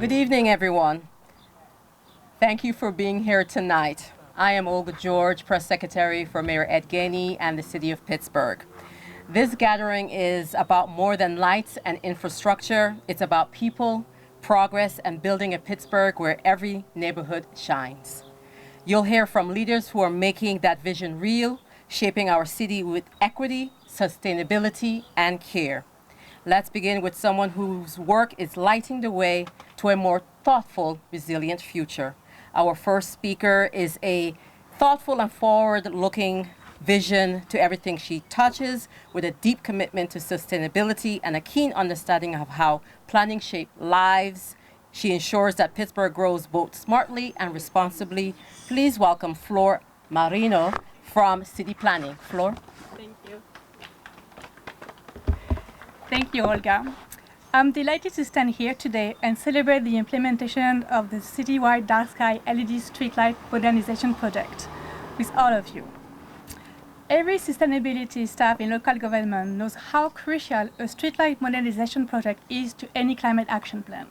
Good evening, everyone. Thank you for being here tonight. I am Olga George, Press Secretary for Mayor Ed Gainey and the City of Pittsburgh. This gathering is about more than lights and infrastructure. It's about people, progress, and building a Pittsburgh where every neighborhood shines. You'll hear from leaders who are making that vision real, shaping our city with equity, sustainability, and care. Let's begin with someone whose work is lighting the way to a more thoughtful, resilient future. Our first speaker is a thoughtful and forward-looking vision to everything she touches, with a deep commitment to sustainability and a keen understanding of how planning shapes lives. She ensures that Pittsburgh grows both smartly and responsibly. Please welcome Flor Marino from City Planning. Flor. Thank you. Thank you, Olga. I'm delighted to stand here today and celebrate the implementation of the citywide dark sky LED streetlight modernization project with all of you. Every sustainability staff in local government knows how crucial a streetlight modernization project is to any climate action plan.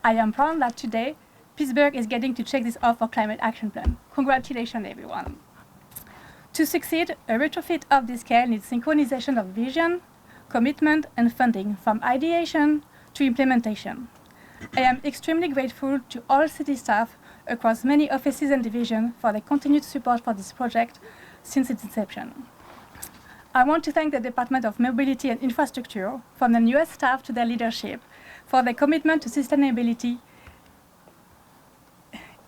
I am proud that today, Pittsburgh is getting to check this off our climate action plan. Congratulations, everyone. To succeed, a retrofit of this scale needs synchronization of vision, commitment, and funding from ideation to implementation. I am extremely grateful to all city staff across many offices and divisions for their continued support for this project since its inception. I want to thank the Department of Mobility and Infrastructure, from the newest staff to their leadership, for their commitment to sustainability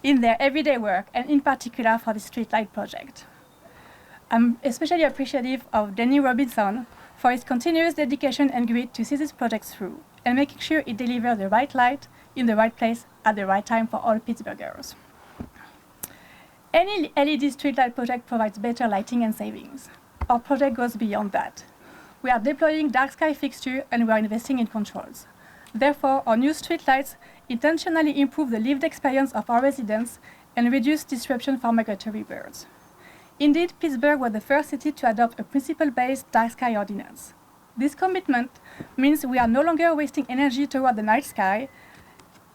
in their everyday work, and in particular for the streetlight project. I'm especially appreciative of Danny Robinson for his continuous dedication and grit to see this project through, and making sure it delivers the right light in the right place at the right time for all Pittsburghers. Any LED streetlight project provides better lighting and savings. Our project goes beyond that. We are deploying dark sky fixtures and we are investing in controls. Therefore, our new streetlights intentionally improve the lived experience of our residents and reduce disruption for migratory birds. Indeed, Pittsburgh was the first city to adopt a principle-based dark sky ordinance. This commitment means we are no longer wasting energy toward the night sky,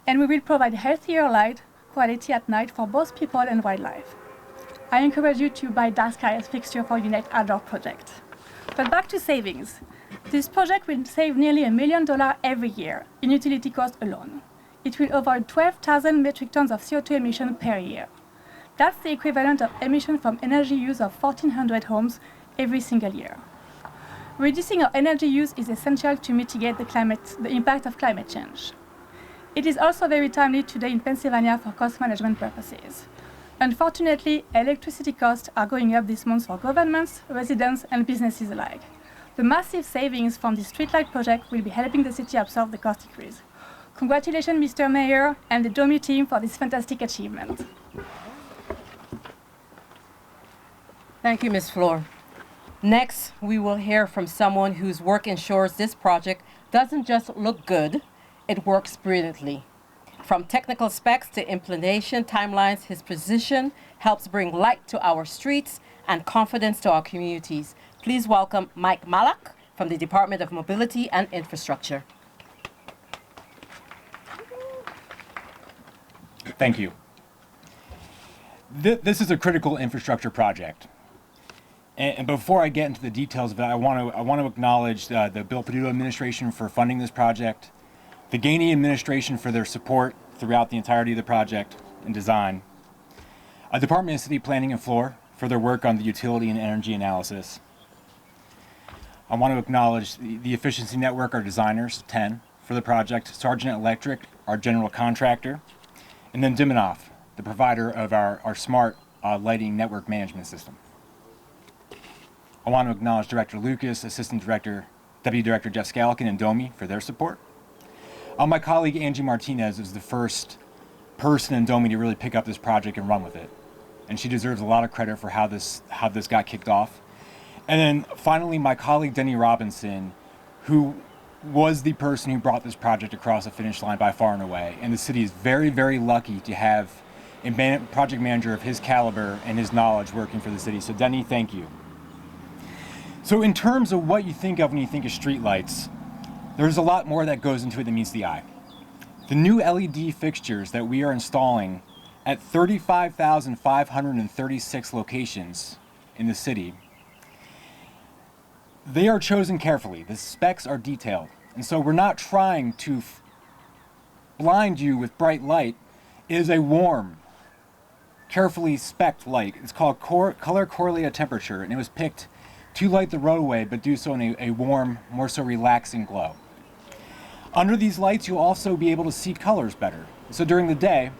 and we will provide healthier light quality at night for both people and wildlife. I encourage you to buy dark sky fixture for your next outdoor project. But back to savings. This project will save nearly $1 million every year in utility costs alone. It will avoid 12,000 metric tons of CO2 emission per year. That's the equivalent of emission from energy use of 1,400 homes every single year. Reducing our energy use is essential to mitigate the impact of climate change. It is also very timely today in Pennsylvania for cost management purposes. Unfortunately, electricity costs are going up this month for governments, residents, and businesses alike. The massive savings from the streetlight project will be helping the city absorb the cost increase. Congratulations, Mr. Mayor and the DOMI team for this fantastic achievement. Thank you, Ms. Flor. Next, we will hear from someone whose work ensures this project doesn't just look good, it works brilliantly. From technical specs to implementation timelines, his position helps bring light to our streets and confidence to our communities. Please welcome Mike Malak from the Department of Mobility and Infrastructure. Thank you. This is a critical infrastructure project. And before I get into the details of it, I want to acknowledge the Bill Peduto administration for funding this project, the Gainey administration for their support throughout the entirety of the project and design, Department of City Planning and Flor for their work on the utility and energy analysis. I want to acknowledge the Efficiency Network, our designers, 10, for the project, Sargent Electric, our general contractor, and then Diminoff, the provider of our smart lighting network management system. I want to acknowledge Director Lucas, Assistant Director, Deputy Director Jeff Scallican, and DOMI for their support. My colleague Angie Martinez was the first person in DOMI to really pick up this project and run with it. And she deserves a lot of credit for how this got kicked off. And then finally, my colleague Denny Robinson, who was the person who brought this project across the finish line by far and away. And the city is very, very lucky to have a project manager of his caliber and his knowledge working for the city. So Denny, thank you. So in terms of what you think of when you think of streetlights, there's a lot more that goes into it than meets the eye. The new LED fixtures that we are installing at 35,536 locations in the city, they are chosen carefully. The specs are detailed. And so we're not trying to blind you with bright light. It is a warm, carefully spec'd light. It's called color correlated temperature, and it was picked to light the roadway, but do so in a warm, more so relaxing glow. Under these lights, you'll also be able to see colors better. So during the day,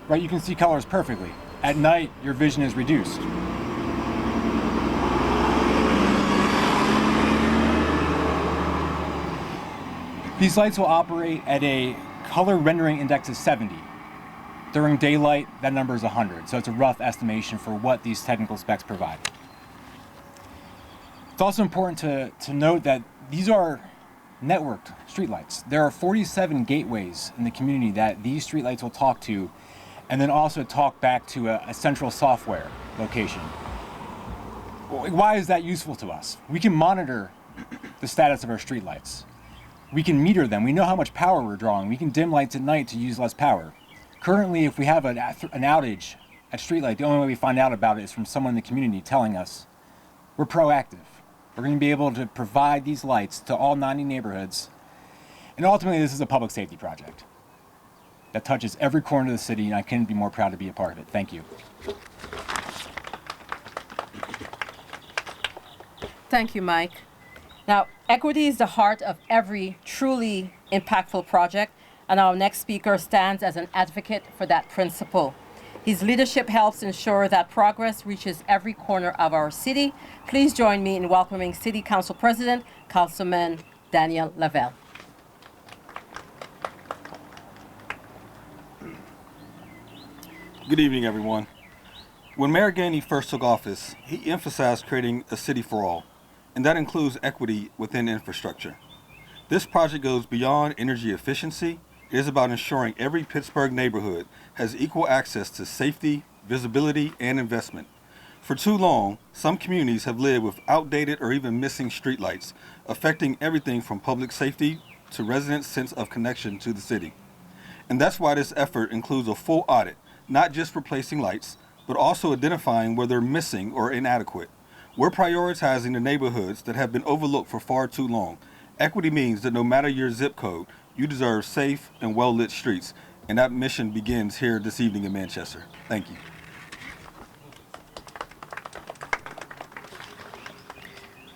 right, you can see colors perfectly. At night, your vision is reduced. These lights will operate at a color rendering index of 70. During daylight, that number is 100, so it's a rough estimation for what these technical specs provide. It's also important to note that these are networked streetlights. There are 47 gateways in the community that these streetlights will talk to, and then also talk back to a central software location. Why is that useful to us? We can monitor the status of our streetlights. We can meter them. We know how much power we're drawing. We can dim lights at night to use less power. Currently, if we have an outage at streetlight, the only way we find out about it is from someone in the community telling us. We're proactive. We're going to be able to provide these lights to all 90 neighborhoods. And ultimately, this is a public safety project that touches every corner of the city, and I couldn't be more proud to be a part of it. Thank you. Thank you, Mike. Now, equity is the heart of every truly impactful project, and our next speaker stands as an advocate for that principle. His leadership helps ensure that progress reaches every corner of our city. Please join me in welcoming City Council President, Councilman Daniel Lavelle. Good evening, everyone. When Mayor Gainey first took office, he emphasized creating a city for all, and that includes equity within infrastructure. This project goes beyond energy efficiency. It is about ensuring every Pittsburgh neighborhood has equal access to safety, visibility, and investment. For too long, some communities have lived with outdated or even missing streetlights, affecting everything from public safety to residents' sense of connection to the city. And that's why this effort includes a full audit, not just replacing lights, but also identifying where they're missing or inadequate. We're prioritizing the neighborhoods that have been overlooked for far too long. Equity means that no matter your zip code, you deserve safe and well-lit streets, and that mission begins here this evening in Manchester. Thank you.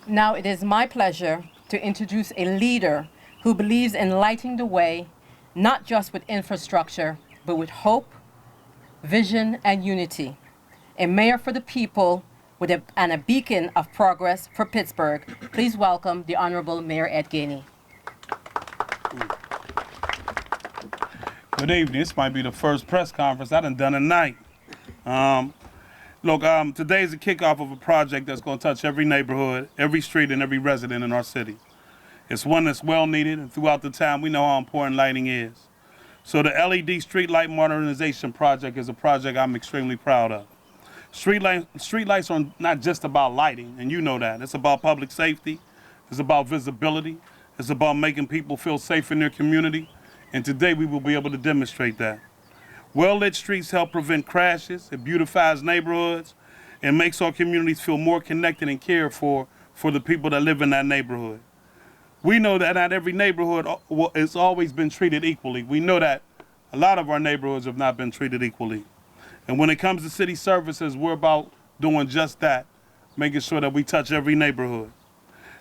Now it is my pleasure to introduce a leader who believes in lighting the way, not just with infrastructure, but with hope, vision, and unity. A mayor for the people with a beacon of progress for Pittsburgh. Please welcome the Honorable Mayor Ed Gainey. Good evening. This might be the first press conference I done tonight. Today is the kickoff of a project that's going to touch every neighborhood, every street, and every resident in our city. It's one that's well needed, and throughout the time, we know how important lighting is. So the LED Streetlight Modernization project is a project I'm extremely proud of. Streetlights are not just about lighting, and you know that. It's about public safety. It's about visibility. It's about making people feel safe in their community. And today we will be able to demonstrate that. Well-lit streets help prevent crashes, it beautifies neighborhoods, and makes our communities feel more connected and cared for the people that live in that neighborhood. We know that not every neighborhood has always been treated equally. We know that a lot of our neighborhoods have not been treated equally. And when it comes to city services, we're about doing just that, making sure that we touch every neighborhood.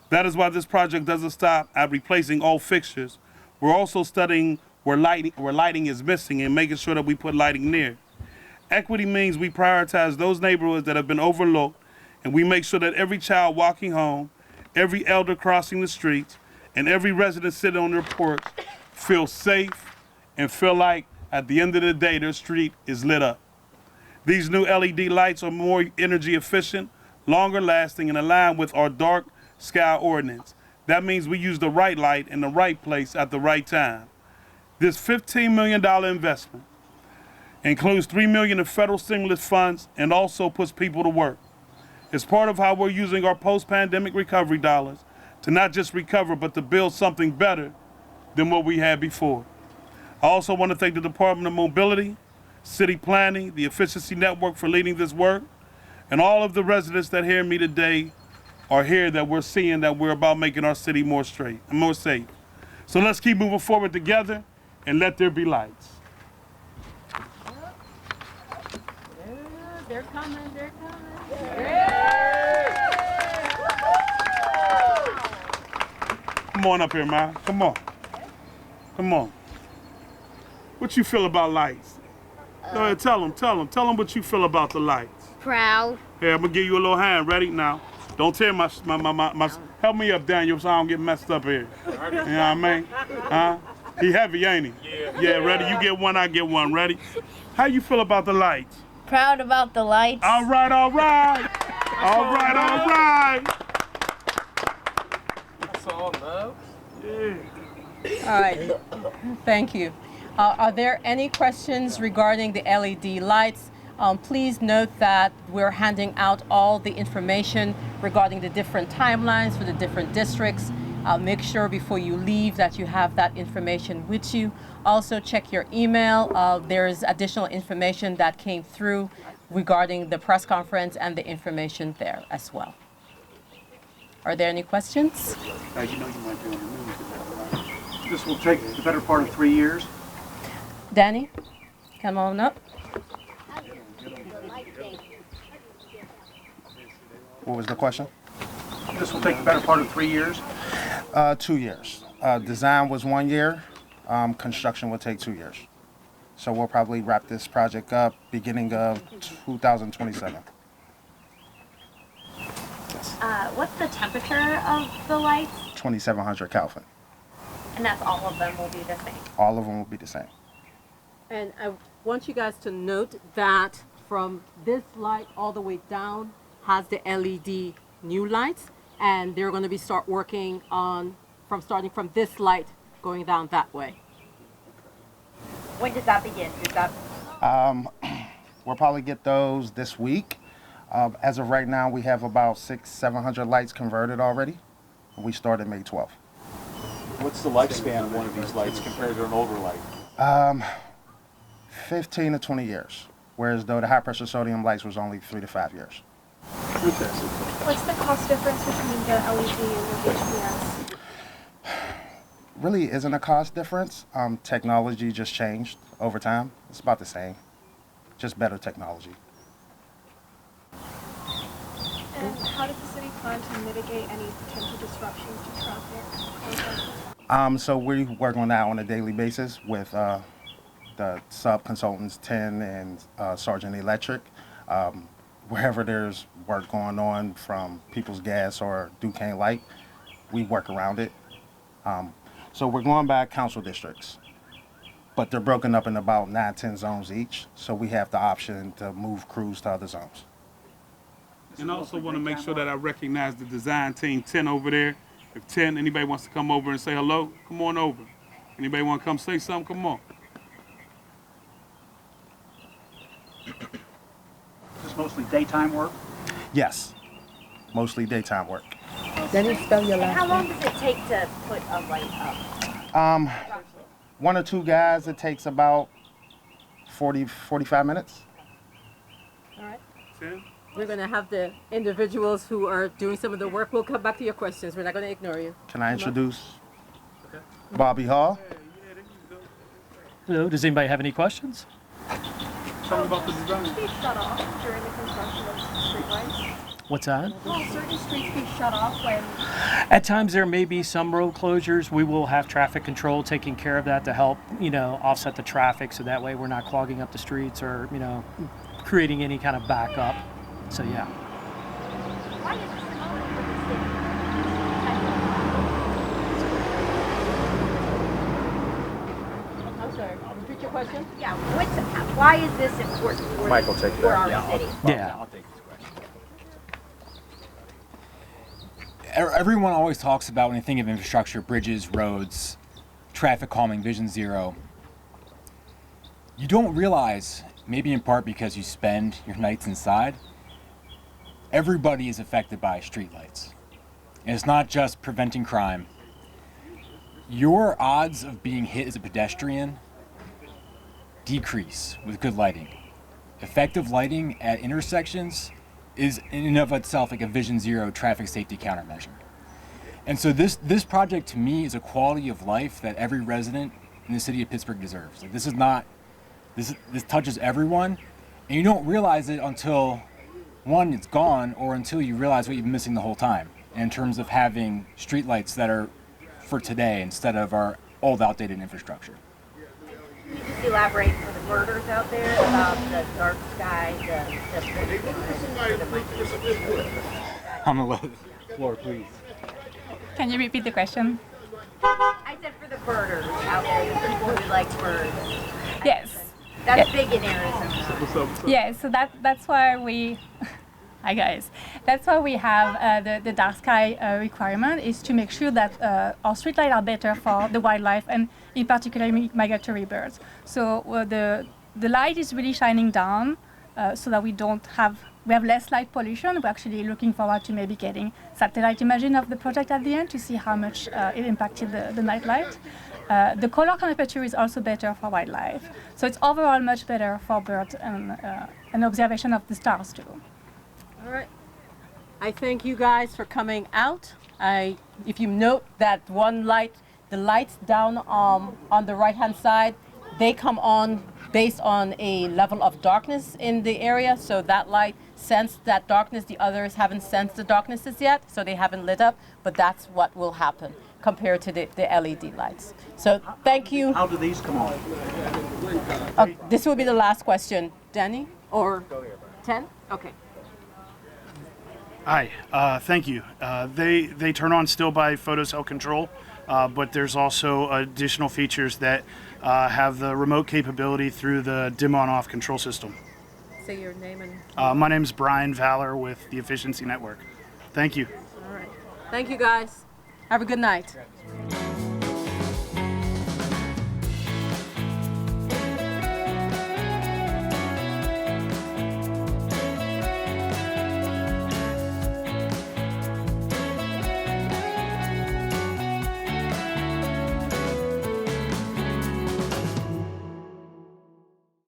That is why this project doesn't stop at replacing old fixtures. We're also studying where lighting is missing and making sure that we put lighting near. Equity means we prioritize those neighborhoods that have been overlooked, and we make sure that every child walking home, every elder crossing the streets, and every resident sitting on their porch feel safe and feel like at the end of the day their street is lit up. These new LED lights are more energy efficient, longer lasting, and aligned with our dark sky ordinance. That means we use the right light in the right place at the right time. This $15 million investment includes $3 million in federal stimulus funds and also puts people to work. It's part of how we're using our post-pandemic recovery dollars to not just recover, but to build something better than what we had before. I also want to thank the Department of Mobility, City Planning, the Efficiency Network for leading this work, and all of the residents that hear me today are here that we're seeing that we're about making our city more straight and more safe. So let's keep moving forward together and let there be lights. They're coming, they're coming. Come on up here, man. Come on. Come on. What you feel about lights? Go ahead, tell them what you feel about the lights. Proud. Here, I'm gonna give you a little hand. Ready? Now, don't tear my help me up, Daniel, so I don't get messed up here. You know what I mean? Huh? He heavy, ain't he? Yeah, ready? You get one, I get one. Ready? How you feel about the lights? Proud about the lights. All right, all right. All right, all right. That's all, love. Yeah. All right, thank you. Are there any questions regarding the LED lights? Please note that we're handing out all the information regarding the different timelines for the different districts. Make sure before you leave that you have that information with you. Also check your email. There's additional information that came through regarding the press conference and the information there as well. Are there any questions? You know you might be on the news with that, right? This will take the better part of 3 years. Danny, come on up. What was the question? This will take the better part of 3 years. 2 years. Design was 1 year. Construction will take 2 years. So we'll probably wrap this project up beginning of 2027. What's the temperature of the lights? 2700 Kelvin. And that's all of them will be the same. All of them will be the same. And I want you guys to note that from this light all the way down has the LED new lights, and they're going to be starting from this light going down that way. When does that begin? We'll probably get those this week. As of right now, we have about 600-700 lights converted already. We started May 12th. What's the lifespan of one of these lights compared to an older light? 15 to 20 years, whereas though the high pressure sodium lights was only 3 to 5 years. What's the cost difference between the LED and the HPS? Really isn't a cost difference. Technology just changed over time. It's about the same, just better technology. And how does the city plan to mitigate any potential disruptions to traffic? So we work on that on a daily basis with the sub-consultants 10 and Sergeant Electric. Wherever there's work going on from People's Gas or Duquesne Light, we work around it. So we're going by council districts, but they're broken up in about 9-10 zones each, so we have the option to move crews to other zones. And I also want to make sure that I recognize the design team 10 over there. If 10, anybody wants to come over and say hello, come on over. Anybody want to come say something, come on. Is this mostly daytime work? Yes, mostly daytime work. Then you spell your last How long name. does it take to put a light up? 1 or 2 guys, it takes about 45 minutes. All right. 10? We're going to have the individuals who are doing some of the work. We'll come back to your questions. We're not going to ignore you. Can I introduce Bobby Hall? Hello, does anybody have any questions? Tell me about the design. Be shut off during the construction of streetlights? What's that? Will certain streets be shut off when? At times there may be some road closures. We will have traffic control taking care of that to help, offset the traffic so that way we're not clogging up the streets or, creating any kind of backup. So yeah. Why is this important for the city? I'm sorry. Repeat your question. Yeah, why is this important for our city? Yeah. I'll take this question. Everyone always talks about, when they think of infrastructure, bridges, roads, traffic calming, Vision Zero. You don't realize, maybe in part because you spend your nights inside, everybody is affected by streetlights. And it's not just preventing crime. Your odds of being hit as a pedestrian decrease with good lighting. Effective lighting at intersections is in and of itself like a Vision Zero traffic safety countermeasure. And so this project to me is a quality of life that every resident in the city of Pittsburgh deserves. Like this touches everyone, and you don't realize it until one, it's gone, or until you realize what you've been missing the whole time in terms of having streetlights that are for today instead of our old outdated infrastructure. Can you just elaborate for the birders out there about the dark sky, On the floor, please. Can you repeat the question? I said for the birders out there, the people who like birds. Yes. That's big in Arizona. Yeah, so that's why we, hi guys, that's why we have the dark sky requirement, is to make sure that our streetlights are better for the wildlife and in particular migratory birds. So the light is really shining down so that we have less light pollution. We're actually looking forward to maybe getting satellite imaging of the project at the end to see how much it impacted the night light. The color temperature is also better for wildlife. So it's overall much better for birds and an observation of the stars too. All right. I thank you guys for coming out. If you note that one light, the lights down on the right-hand side, they come on based on a level of darkness in the area. So that light sensed that darkness. The others haven't sensed the darknesses yet, so they haven't lit up. But that's what will happen compared to the LED lights. So thank you. How do these come on? This will be the last question. Danny or 10? Okay. Hi, thank you. They turn on still by photo cell control, but there's also additional features that have the remote capability through the dim on off control system. Say your name and... My name is Brian Valor with the Efficiency Network. Thank you. All right. Thank you guys. Have a good night.